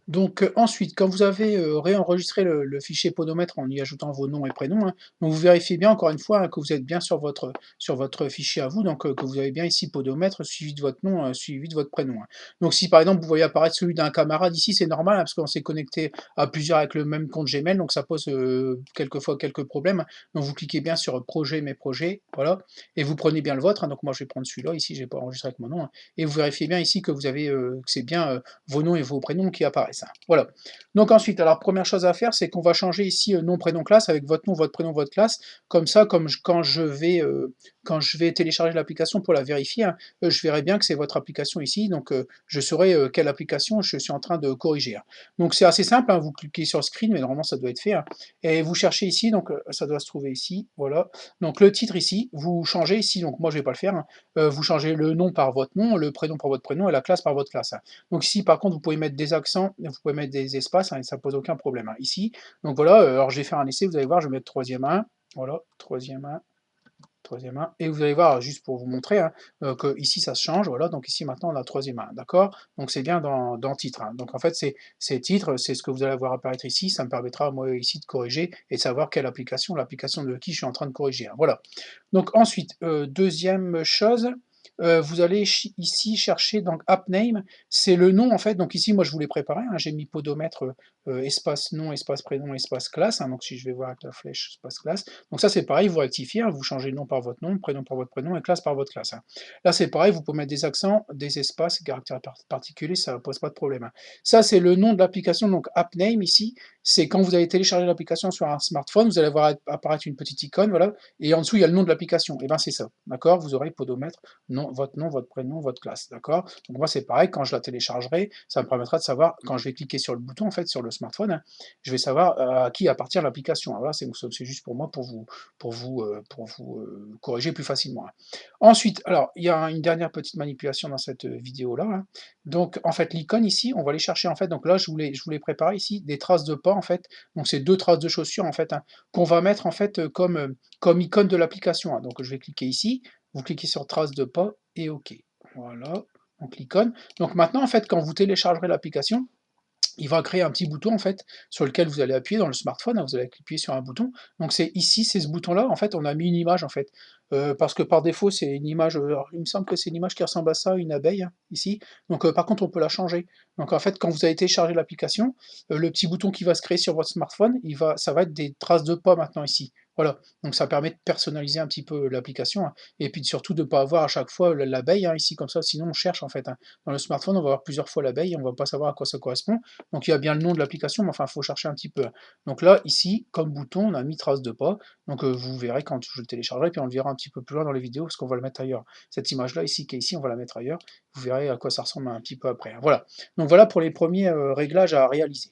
Donc, ensuite, quand vous avez, réenregistré le fichier podomètre en y ajoutant vos noms et prénoms, hein, donc vous vérifiez bien encore une fois, hein, que vous êtes bien sur votre fichier à vous, donc que vous avez bien ici podomètre suivi de votre nom, suivi de votre prénom, hein. Donc si par exemple vous voyez apparaître celui d'un camarade ici, c'est normal, hein, parce qu'on s'est connecté à plusieurs avec le même compte Gmail, donc ça pose, quelquefois quelques problèmes. Donc vous cliquez bien sur, projet, mes projets, voilà, et vous prenez bien le vôtre, hein, donc moi je vais prendre celui-là, ici j'ai pas enregistré avec mon nom, hein, et vous vérifiez bien ici que vous avez, que c'est bien, vos noms et vos prénoms qui apparaissent, hein. Voilà. Donc ensuite, alors première chose à faire, c'est qu'on va changer ici, nom, prénom, classe avec votre nom, votre prénom, votre classe. Comme ça, quand je vais télécharger l'application pour la vérifier, hein, je verrai bien que c'est votre application ici, donc je saurai, quelle application je suis en train de corriger, hein. Donc c'est assez simple, hein, vous cliquez sur screen, mais normalement ça doit être fait, hein, et vous cherchez ici, donc ça doit se trouver ici, voilà. Donc le titre ici, vous changez ici, donc moi je vais pas le faire, hein, vous changez le nom par votre nom, le prénom par votre prénom et la classe par votre classe, hein. Donc ici, par contre, vous pouvez mettre des accents, vous pouvez mettre des espaces, hein, et ça pose aucun problème, hein. Ici, donc voilà, alors je vais faire un essai, vous allez voir, je vais mettre troisième 1, voilà, troisième 1, et vous allez voir, juste pour vous montrer, hein, que ici ça se change, voilà, donc ici maintenant on a troisième 1, d'accord? Donc c'est bien dans titre, hein. Donc en fait, c'est titre, c'est ce que vous allez voir apparaître ici, ça me permettra, moi, ici, de corriger et de savoir quelle application, l'application de qui je suis en train de corriger, hein, voilà. Donc ensuite, deuxième chose, vous allez ici chercher donc app name, c'est le nom en fait, donc ici moi je vous l'ai préparé, hein, j'ai mis podomètre, espace nom, espace prénom, espace classe, hein, donc si je vais voir avec la flèche, espace classe, donc ça c'est pareil, vous rectifiez, hein, vous changez le nom par votre nom, prénom par votre prénom et classe par votre classe, hein. Là c'est pareil, vous pouvez mettre des accents, des espaces, caractères particuliers, ça ne pose pas de problème, hein. Ça c'est le nom de l'application, donc app name ici, c'est quand vous allez télécharger l'application sur un smartphone, vous allez voir apparaître une petite icône, voilà, et en dessous il y a le nom de l'application, et ben c'est ça, d'accord? Vous aurez podomètre, nom, votre prénom, votre classe, d'accord? Donc moi c'est pareil, quand je la téléchargerai, ça me permettra de savoir, quand je vais cliquer sur le bouton en fait sur le smartphone, hein, je vais savoir à qui appartient l'application. Voilà, c'est juste pour moi, pour vous corriger plus facilement, hein. Ensuite, alors il y a une dernière petite manipulation dans cette vidéo-là, hein. Donc en fait l'icône ici, on va aller chercher en fait, donc là je voulais préparer ici des traces de pas en fait, donc c'est deux traces de chaussures en fait, hein, qu'on va mettre en fait comme icône de l'application, hein. Donc je vais cliquer ici, vous cliquez sur trace de pas et OK. Voilà, donc l'icône. Donc maintenant, en fait, quand vous téléchargerez l'application, il va créer un petit bouton en fait, sur lequel vous allez appuyer dans le smartphone, hein, vous allez appuyer sur un bouton. Donc c'est ici, c'est ce bouton-là, en fait, on a mis une image en fait. Parce que par défaut, c'est une image, alors il me semble que c'est une image qui ressemble à ça, une abeille, hein, ici. Donc par contre, on peut la changer. Donc en fait, quand vous avez téléchargé l'application, le petit bouton qui va se créer sur votre smartphone, ça va être des traces de pas maintenant ici. Voilà, donc ça permet de personnaliser un petit peu l'application, hein, et puis surtout de ne pas avoir à chaque fois l'abeille, hein, ici comme ça, sinon on cherche en fait, hein. Dans le smartphone, on va avoir plusieurs fois l'abeille, on ne va pas savoir à quoi ça correspond. Donc il y a bien le nom de l'application, mais enfin, il faut chercher un petit peu. Donc là, ici, comme bouton, on a mis trace de pas. Donc vous verrez quand je le téléchargerai, puis on le verra un petit peu plus loin dans les vidéos, parce qu'on va le mettre ailleurs. Cette image-là, ici, qui est ici, on va la mettre ailleurs. Vous verrez à quoi ça ressemble un petit peu après, hein. Voilà. Donc voilà pour les premiers réglages à réaliser.